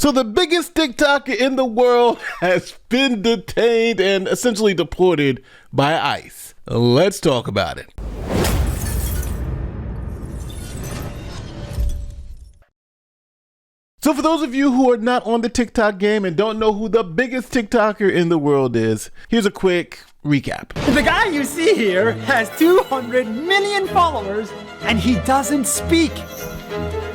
So the biggest TikToker in the world has been detained and essentially deported by ICE. Let's talk about it. So for those of you who are not on the TikTok game and don't know who the biggest TikToker in the world is, here's a quick recap. The guy you see here has 200 million followers and he doesn't speak.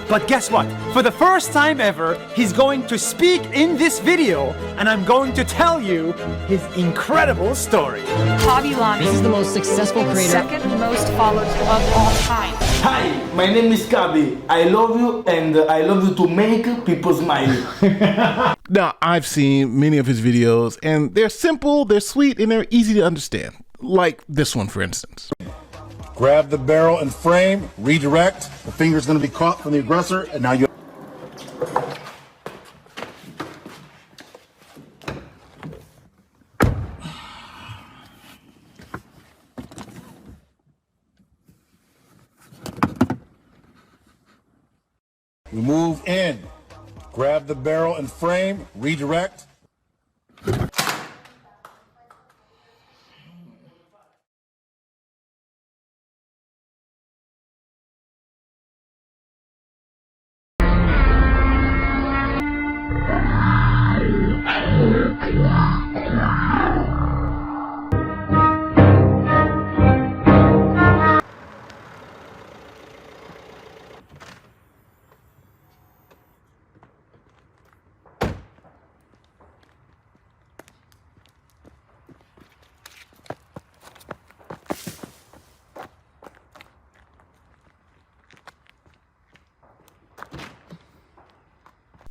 But guess what? For the first time ever, he's going to speak in this video, and I'm going to tell you his incredible story. Khaby Lame. This is the most successful creator. Second most followed of all time. Hi, my name is Khaby. I love you and I love you to make people smile. Now, I've seen many of his videos, and they're simple, they're sweet, and they're easy to understand. Like this one, for instance. Grab the barrel and frame, redirect. The finger's going to be caught from the aggressor, and now you. We move in. Grab the barrel and frame, redirect.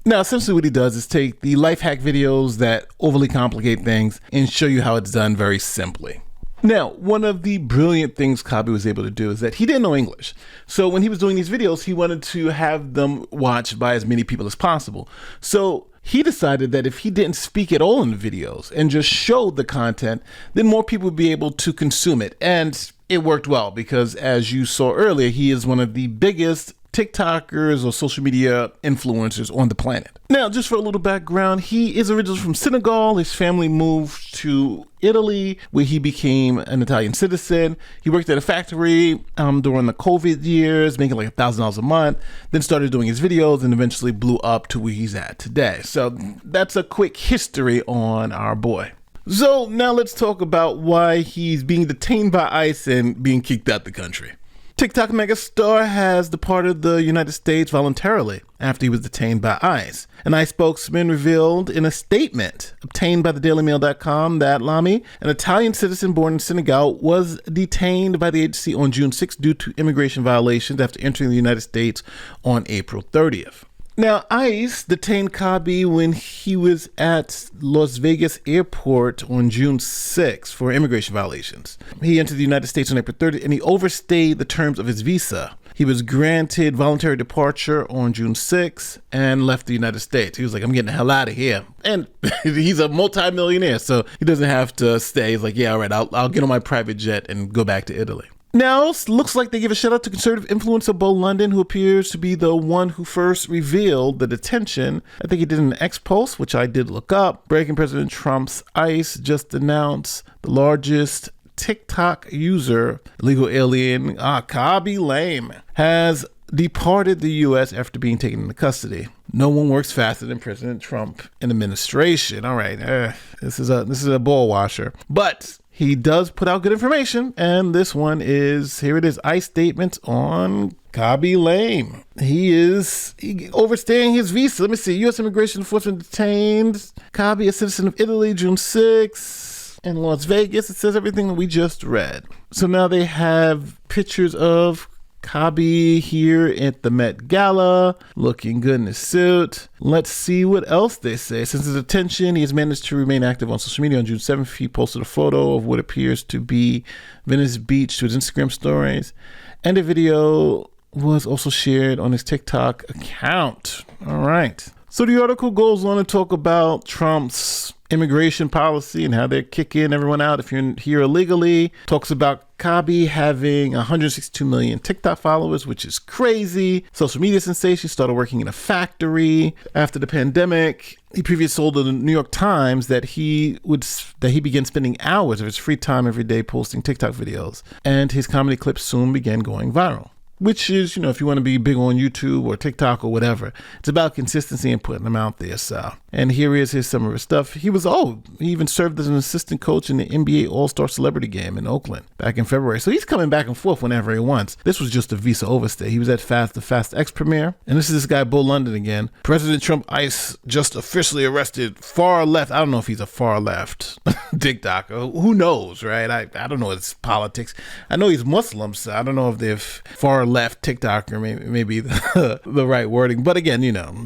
Now, essentially what he does is take the life hack videos that overly complicate things and show you how it's done very simply. Now, one of the brilliant things Khaby was able to do is that he didn't know English. So when he was doing these videos, he wanted to have them watched by as many people as possible. So he decided that if he didn't speak at all in the videos and just showed the content, then more people would be able to consume it. And it worked well because, as you saw earlier, he is one of the biggest TikTokers or social media influencers on the planet. Now, just for a little background, he is originally from Senegal. His family moved to Italy, where he became an Italian citizen. He worked at a factory during the COVID years, making like $1,000 a month, then started doing his videos and eventually blew up to where he's at today. So that's a quick history on our boy. So now let's talk about why he's being detained by ICE and being kicked out the country. TikTok megastar has departed the United States voluntarily after he was detained by ICE. An ICE spokesman revealed in a statement obtained by thedailymail.com that Lame, an Italian citizen born in Senegal, was detained by the agency on June 6th due to immigration violations after entering the United States on April 30th. Now, ICE detained Khaby when he was at Las Vegas airport on June 6th for immigration violations. He entered the United States on April 30th and he overstayed the terms of his visa. He was granted voluntary departure on June 6th and left the United States. He was like, I'm getting the hell out of here. And he's a multi-millionaire, so he doesn't have to stay. He's like, yeah, all right, I'll get on my private jet and go back to Italy. Now, it looks like they give a shout out to conservative influencer Bo London, who appears to be the one who first revealed the detention. I think he did an X post, which I did look up. Breaking President Trump's ICE just announced the largest TikTok user, illegal alien, Khaby Lame, has departed the U.S. after being taken into custody. No one works faster than President Trump and administration. All right, this is a ball washer, but he does put out good information, and this one is, here it is, ICE statements on Khaby Lame. He overstaying his visa. Let me see, U.S. Immigration Enforcement detained Khaby, a citizen of Italy, June 6th, in Las Vegas. It says everything that we just read. So now they have pictures of Khaby here at the Met Gala, looking good in his suit. Let's see what else they say. Since his detention, he has managed to remain active on social media. On June 7th, he posted a photo of what appears to be Venice Beach to his Instagram stories, and a video was also shared on his TikTok account. All right. So the article goes on to talk about Trump's immigration policy and how they're kicking everyone out if you're here illegally. Talks about Khaby having 162 million TikTok followers, which is crazy. Social media sensation, started working in a factory after the pandemic. He previously told the New York Times that he began spending hours of his free time every day posting TikTok videos, and his comedy clips soon began going viral. Which is, if you want to be big on YouTube or TikTok or whatever, it's about consistency and putting them out there. So, and here's some of his stuff. He even served as an assistant coach in the NBA All-Star Celebrity Game in Oakland back in February. So he's coming back and forth whenever he wants. This was just a visa overstay. He was at the Fast X premiere. And this is this guy, Bo London again. President Trump ICE just officially arrested far left. I don't know if he's a far left TikToker. Who knows, right? I don't know his politics. I know he's Muslim, so I don't know if they're far left TikToker, maybe the right wording. But again,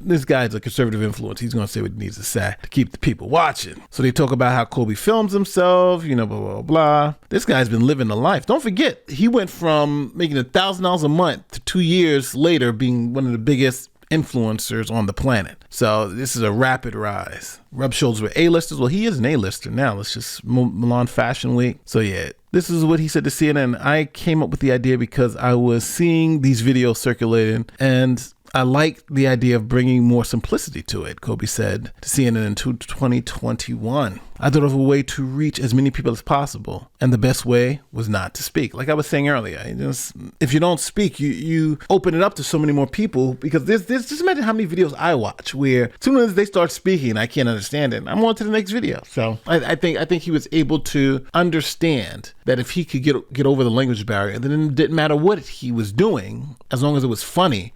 this guy's a conservative influence. He's going to say what he needs to say to keep the people watching. So they talk about how Khaby films himself, blah, blah, blah. This guy's been living the life. Don't forget, he went from making $1,000 a month to 2 years later being one of the biggest influencers on the planet. So this is a rapid rise. Rub shoulders with A-listers. Well, he is an A-lister now. It's just Milan Fashion Week. So yeah, this is what he said to CNN. I came up with the idea because I was seeing these videos circulating and I like the idea of bringing more simplicity to it, Khaby said to CNN in 2021. I thought of a way to reach as many people as possible, and the best way was not to speak. Like I was saying earlier, if you don't speak, you open it up to so many more people, because there's just imagine how many videos I watch where as soon as they start speaking, I can't understand it. I'm on to the next video. So I think he was able to understand that if he could get over the language barrier, then it didn't matter what he was doing, as long as it was funny,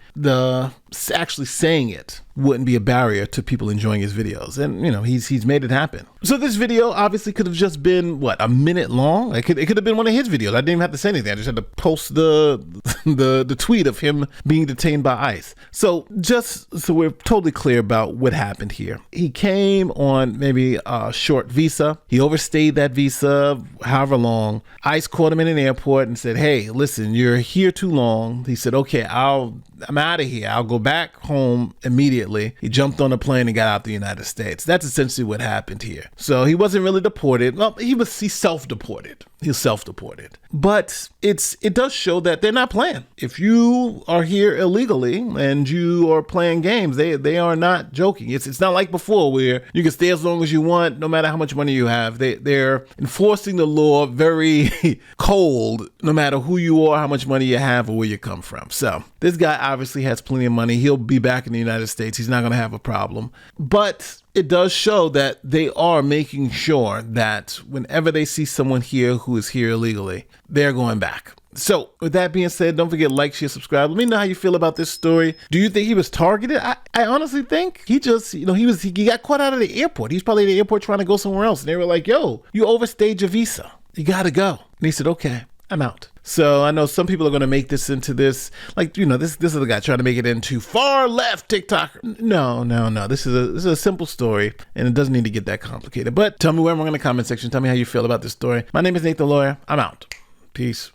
actually saying it wouldn't be a barrier to people enjoying his videos. And he's made it happen. So this video obviously could have just been a minute long. It could have been one of his videos. I didn't even have to say anything. I just had to post the tweet of him being detained by ICE. So just so we're totally clear about what happened here, he came on maybe a short visa. He overstayed that visa however long. ICE caught him in an airport and said, "Hey, listen, you're here too long." He said, "Okay, I'm out of here. I'll go back home immediately." He jumped on a plane and got out the United States. That's essentially what happened here. So he wasn't really deported. Well, he self-deported. He was self-deported. But it does show that they're not playing. If you are here illegally and you are playing games, they are not joking. It's not like before where you can stay as long as you want, no matter how much money you have. They're enforcing the law very cold, no matter who you are, how much money you have, or where you come from. So this guy obviously has plenty of money. He'll be back in the United States. He's not going to have a problem. But it does show that they are making sure that whenever they see someone here who is here illegally, they're going back. So with that being said, don't forget, like, share, subscribe. Let me know how you feel about this story. Do you think he was targeted? I honestly think he just, he got caught out of the airport. He's probably at the airport trying to go somewhere else. And they were like, "Yo, you overstayed your visa. You got to go." And he said, "Okay, I'm out." So I know some people are going to make this into this, this is the guy trying to make it into far left TikToker. No. This is a simple story, and it doesn't need to get that complicated. But tell me wherever in the comment section. Tell me how you feel about this story. My name is Nate the Lawyer. I'm out. Peace.